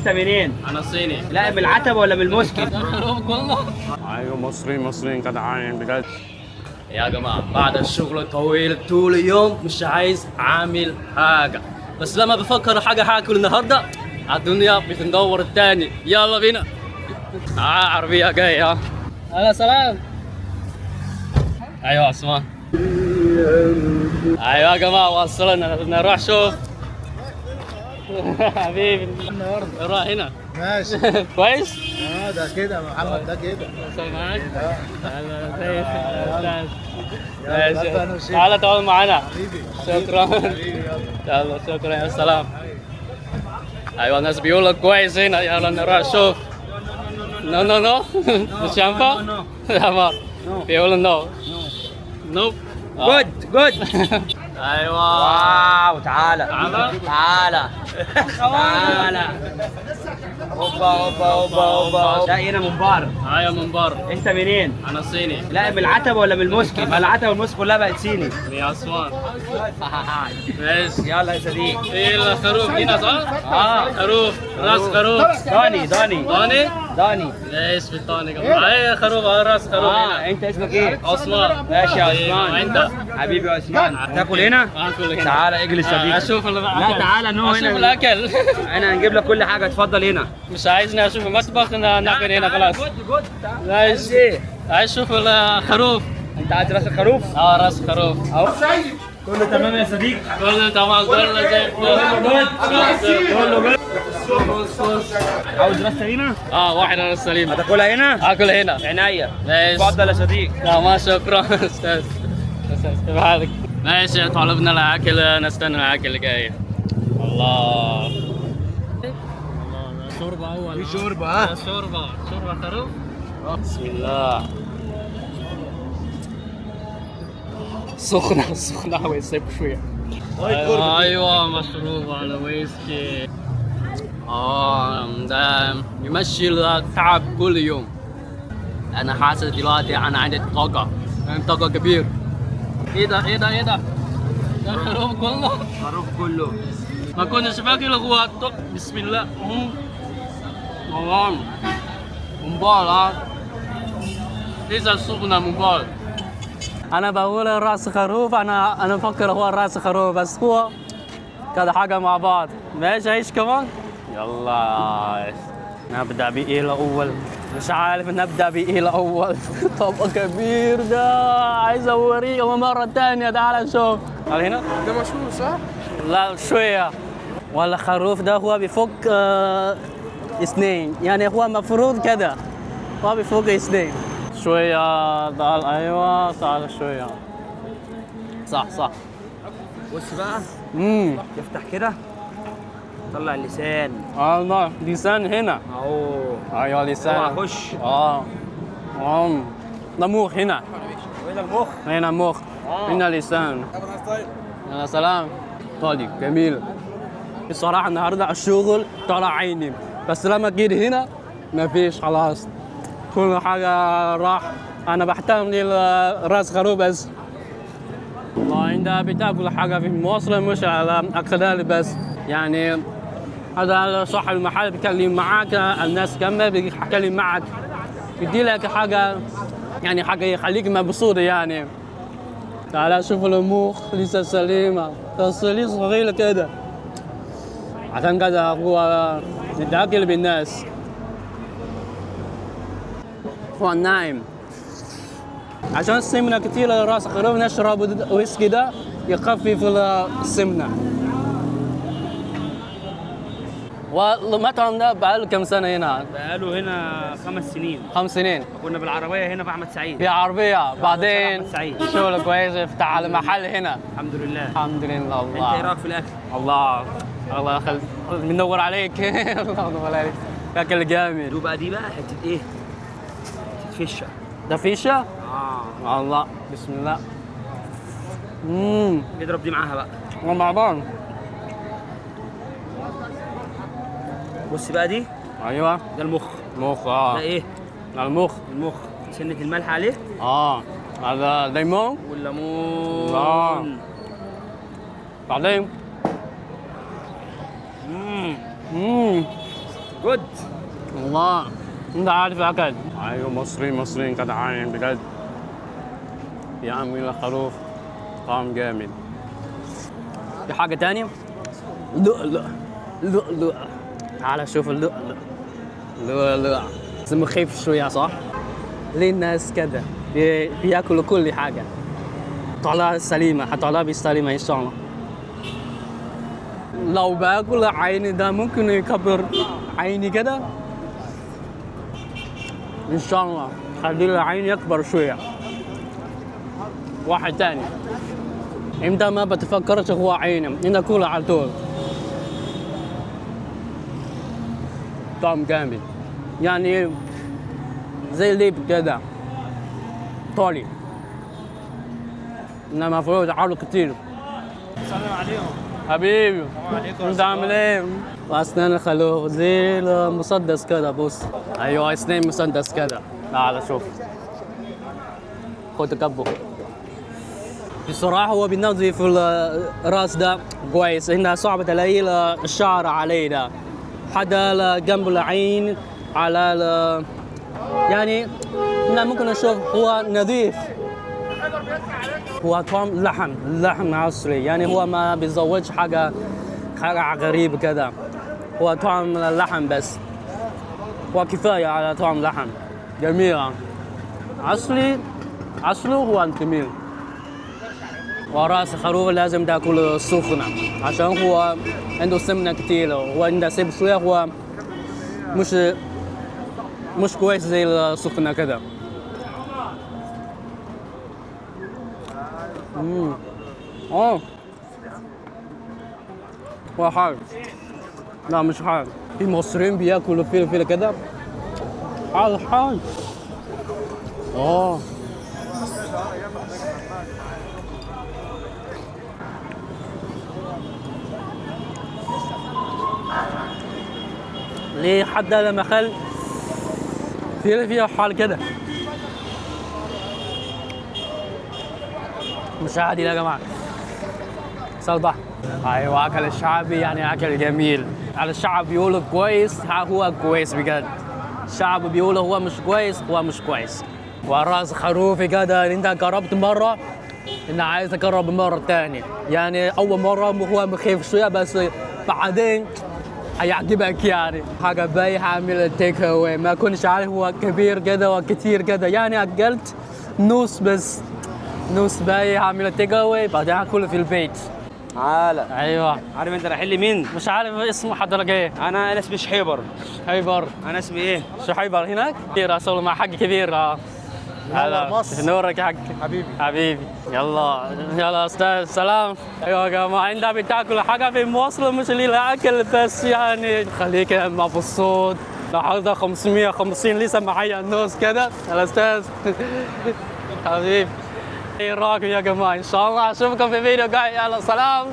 انت منين؟ انا صيني. لا من العتبه ولا من المسكن؟ خروف والله. ايوه مصريين جدعان بجد. يا جماعة بعد الشغل طويل طول اليوم مش عايز اعمل حاجة، بس لما بفكر حاجة هاكل النهاردة الدنيا بتدور التاني. يلا بينا. عربية جاية. هلا سلام. ايوه عثمان. ايوه يا جماعة وصلنا نروح شوف. حبيبي نروح هنا. ماشي. كويس؟ ده كده يا محمد، ده كده. معاك؟ ماشي. تعالى تقعد معانا. شكرا. يلا شكرا يا سلام. ايوه الناس بيقولوا كويس هنا. يلا نروح نشوف. نو مش ينفع؟ تمام. بيقولوا نو. جود. ايوه. واو تعالى. هوبا. لا هنا منبار. ايوه منبر. انت منين؟ انا صيني. لا من العتبه ولا من المسكن؟ ما العتبه والمسكن كلها بقت صيني. من اسوان. ماشي. يلا يا صديقي. ايه الخروف هنا صح؟ خروف. راس خروف. داني. ليش في الثاني قبل؟ ايه خروف راس خروف هنا. انت اسمك ايه؟ عثمان. ماشي يا عثمان. وانت؟ حبيبي يا عثمان. تاكل هنا؟ اكل هنا. تعالى اجلس يا صديقي. اشوف لا تعالى هنا. اشوف الاكل. انا هنجيب لك كل حاجه. اتفضل هنا. مش عايزني اشوف المطبخ ناكل هنا خلاص. جود. عايز عايز اشوف الخروف. انت عايز راس الخروف؟ راس خروف. اهو كله تمام يا صديقي. كله تمام. كله زي الفل. عاوز راس هنا؟ واحد راس سليم. هتاكلها هنا؟ اكل هنا. عينيا. ماشي. اتفضل يا صديقي. تمام شكرا استاذ. كيف حالك؟ ماشي طلبنا الاكل نستنى الاكل اللي جاي. الله. شوربه اول. في شوربه. شوربه خروف. بسم الله. سخنة ويسيب شوية. ايوه مشروب على ويسكي. ده يمشي التعب كل يوم. انا حاسس دلوقتي انا عندي طاقة كبير. ايه ده؟ ده خروف كله. كله. ما كنتش فاكر هو بسم الله. مبال. ليس سخنة مبال. انا بقول راس خروف. انا بفكر هو راس خروف بس هو كذا حاجه مع بعض. ماشي عيش كمان. يلا نبدا بايه الاول؟ مش عارف نبدا بايه الاول. طبق كبير ده عايز اوريه مره ثانيه. تعال نشوف. تعال هنا. ده مشهور صح؟ لا شويه. ولا خروف ده هو بيفك اثنين، يعني هو مفروض كده هو بيفك اثنين. شوية تعال. أيوة تعال شوية. صح. بص بقى. تفتح كده. طلع اللسان. الله لسان هنا. اهو. أيوة لسان. اوعى خش. ده مخ هنا. وين المخ؟ هنا مخ. هنا لسان. يا سلام. طالي جميل. الصراحة النهاردة الشغل طلع عيني، بس لما جيت هنا مفيش خلاص. كل حاجة راح. أنا بحترم راس خروف بس. والله أنت بتاكل حاجة في مصر مش على أكلال بس. يعني هذا صاحب المحل بيتكلم معاك، الناس كمان بيتكلم معك، بيدي لك حاجة، يعني حاجة يخليك مبسوط يعني. تعال شوف المخ لسه سليمة، تصلي صغيرة كده. عشان كذا هو نتأكل بالناس. هو نايم عشان السمنة كتير. راس خروف نشرب ويسكي ده يخفف السمنة. والمطعم ده بقاله كم سنة هنا؟ بقاله هنا 5 سنين. 5 سنين. كنا بالعربية هنا في أحمد سعيد. في عربية بعدين سعيد. شغل كويس افتح على محل هنا. الحمد لله. الحمد لله. الله. أنت إيه رأيك في الأكل؟ الله يخليك. بندور عليك. الله ينور عليك. أكل جامد. دوق دي بقى حتة إيه؟ حتة فشة. ده فيشة؟ الله بسم الله. اضرب دي معاها بقى. مع بعض. بص بقى دي. ايوه ده المخ. ده ايه؟ المخ. سنة الملح عليه. هذا ليمون. والليمون. بعدين جود. الله انت عارف اكل. ايوه مصريين جدعان بجد. بيعملوا خروف طعم جامد. في حاجة تانية؟ لؤلؤ. تعال شوف اللؤلؤ. لؤلؤ بس مخيف شوية صح؟ ليه الناس كده؟ بياكلوا كل حاجة. طلع سليمة، هطلع بالسليمة إن شاء الله. لو باكل عيني ده ممكن يكبر عيني كده؟ إن شاء الله خلي العين يكبر شوية. واحد تاني. انت ما بتفكرش هو عيني، انت كله على طول. طعم جامد يعني زي الليب كده طري، انما المفروض عرض كتير. سلام عليهم. حبيبي انت عامل ايه؟ واسنان الخلوق زي المسدس كده. بص ايوه اسنان مسدس كده. تعال شوف خد كبه. بصراحة هو بينظف الراس ده كويس، إنها صعب تلاقي الشعر عليه ده. حتى جنب العين على يعني ممكن نشوف هو نظيف. هو طعم لحم عصري، يعني هو ما بيزودش حاجة غريبة كده. هو طعم اللحم بس، هو كفاية على طعم لحم. جميل أصله هو جميل. وراس الخروف لازم تاكل سخنة عشان هو عنده سمنة كتير، وإذا سيب شوية هو مش كويس زي السخنة كده. هو حار. لا مش حار. في مصريين بياكلوا فلفل كده حار. ليه حتى لما خل فيها حال كده مش عادي يا جماعه. صلبة. ايوه اكل الشعبي يعني اكل جميل. على الشعب بيقولوا كويس هو كويس بجد. الشعب بيقولوا هو مش كويس هو مش كويس. وراس خروفي كده انت جربت مره انا عايز اجرب مره تانية. يعني اول مره هو مخيف شويه بس بعدين هيعجبك يعني. حاجة باي هعمل تيك اواي، ما كنتش عارف هو كبير كده وكتير كده، يعني أكلت نص بس. نص باي هعمل تيك اواي بعدين هاكله في البيت. تعالى. ايوه عارف انت رايحين لي مين؟ مش عارف اسمه حضرتك ايه؟ انا اسمي شحيبر. حيبر. انا اسمي ايه؟ شحيبر هناك؟ كبير اصلا مع حق كبير. هلا مصر. نورك يا حق. حبيبي يلا استاذ سلام. ايوه يا جماعه انت بتاكل حاجه في مصر مش للاكل بس، يعني خليك مبسوط. النهارده 550 لسه معايا النص كده الاستاذ. حبيبي ايه رايكم يا جماعه؟ ان شاء الله اشوفكم في فيديو جاي. يلا سلام.